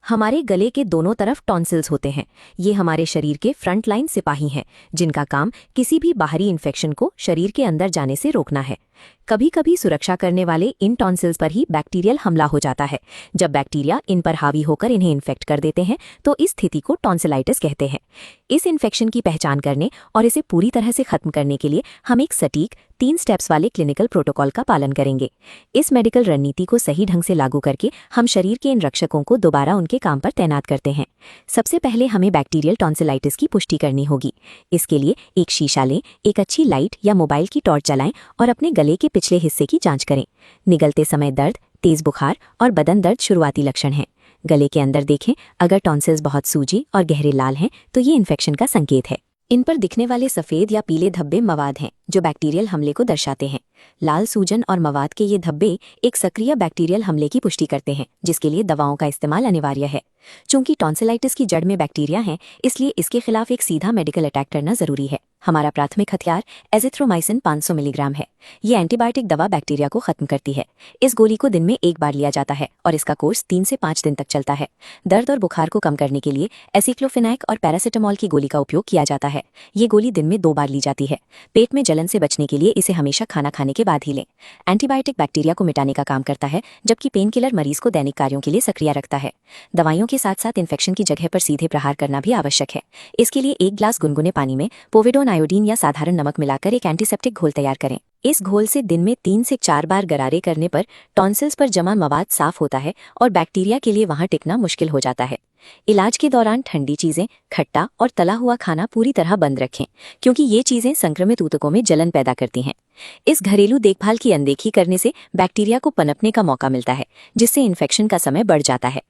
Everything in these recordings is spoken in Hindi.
हमारे गले के दोनों तरफ टॉन्सिल्स होते हैं। ये हमारे शरीर के फ्रंट लाइन सिपाही हैं, जिनका काम किसी भी बाहरी इन्फेक्शन को शरीर के अंदर जाने से रोकना है। कभी कभी सुरक्षा करने वाले इन टॉन्सिल्स पर ही बैक्टीरियल हमला हो जाता है। जब बैक्टीरिया इन पर हावी होकर इन्हें इन्फेक्ट कर देते हैं तो इस स्थिति को टॉन्सिलाइटिस कहते हैं। इस इन्फेक्शन की पहचान करने और इसे पूरी तरह से खत्म करने के लिए हम एक सटीक 3 स्टेप्स वाले क्लिनिकल प्रोटोकॉल का पालन करेंगे। इस मेडिकल रणनीति को सही ढंग से लागू करके हम शरीर के इन रक्षकों को दोबारा उनके काम पर तैनात करते हैं। सबसे पहले हमें बैक्टीरियल टॉन्सिलाइटिस की पुष्टि करनी होगी। इसके लिए एक शीशा लें, एक अच्छी लाइट या मोबाइल की टॉर्च जलाएं और अपने गले के पिछले हिस्से की जांच करें। निगलते समय दर्द, तेज बुखार और बदन दर्द शुरुआती लक्षण हैं। गले के अंदर देखें, अगर टॉन्सिल्स बहुत सूजी और गहरे लाल हैं तो ये इन्फेक्शन का संकेत है। इन पर दिखने वाले सफ़ेद या पीले धब्बे मवाद हैं जो बैक्टीरियल हमले को दर्शाते हैं। लाल सूजन और मवाद के ये धब्बे एक सक्रिय बैक्टीरियल हमले की पुष्टि करते हैं, जिसके लिए दवाओं का इस्तेमाल अनिवार्य है। चूंकि टॉन्सिलाइटिस की जड़ में बैक्टीरिया हैं, इसलिए इसके खिलाफ एक सीधा मेडिकल अटैक करना जरूरी है। हमारा प्राथमिक हथियार एजिथ्रोमाइसिन 500 मिलीग्राम है। ये एंटीबायोटिक दवा बैक्टीरिया को खत्म करती है। इस गोली को दिन में एक बार लिया जाता है और इसका कोर्स 3 से 5 दिन तक चलता है। दर्द और बुखार को कम करने के लिए एसिक्लोफेनाक और पैरासिटामोल की गोली का उपयोग किया जाता है। ये गोली दिन में 2 बार ली जाती है। पेट में जलन से बचने के लिए इसे हमेशा खाना खाने के बाद ही लें। एंटीबायोटिक बैक्टीरिया को मिटाने का काम करता है, जबकि पेन किलर मरीज को दैनिक कार्यों के लिए सक्रिय रखता है। दवाइयों के साथ साथ इन्फेक्शन की जगह पर सीधे प्रहार करना भी आवश्यक है। इसके लिए 1 ग्लास गुनगुने पानी में पोविडोन आयोडीन या साधारण नमक मिलाकर एक एंटीसेप्टिक घोल तैयार करें। इस घोल से दिन में 3 से 4 बार गरारे करने पर टॉन्सिल्स पर जमा मवाद साफ होता है और बैक्टीरिया के लिए वहां टिकना मुश्किल हो जाता है। इलाज के दौरान ठंडी चीजें, खट्टा और तला हुआ खाना पूरी तरह बंद रखें, क्योंकि ये चीजें संक्रमित ऊतकों में जलन पैदा करती हैं। इस घरेलू देखभाल की अनदेखी करने से बैक्टीरिया को पनपने का मौका मिलता है, जिससे इन्फेक्शन का समय बढ़ जाता है।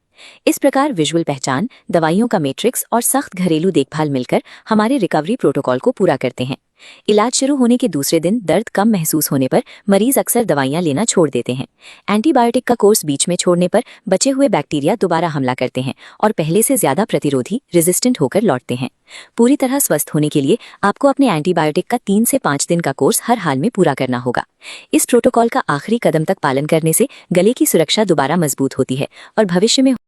इस प्रकार विजुअल पहचान, दवाइयों का मैट्रिक्स और सख्त घरेलू देखभाल मिलकर हमारे रिकवरी प्रोटोकॉल को पूरा करते हैं। इलाज शुरू होने के दूसरे दिन दर्द कम महसूस होने पर मरीज अक्सर दवाइयां लेना छोड़ देते हैं। एंटीबायोटिक का कोर्स बीच में छोड़ने पर बचे हुए बैक्टीरिया दोबारा हमला करते हैं और पहले से ज्यादा प्रतिरोधी रेजिस्टेंट होकर लौटते हैं। पूरी तरह स्वस्थ होने के लिए आपको अपने एंटीबायोटिक का 3 से 5 दिन का कोर्स हर हाल में पूरा करना होगा। इस प्रोटोकॉल का आखिरी कदम तक पालन करने से गले की सुरक्षा दोबारा मजबूत होती है और भविष्य में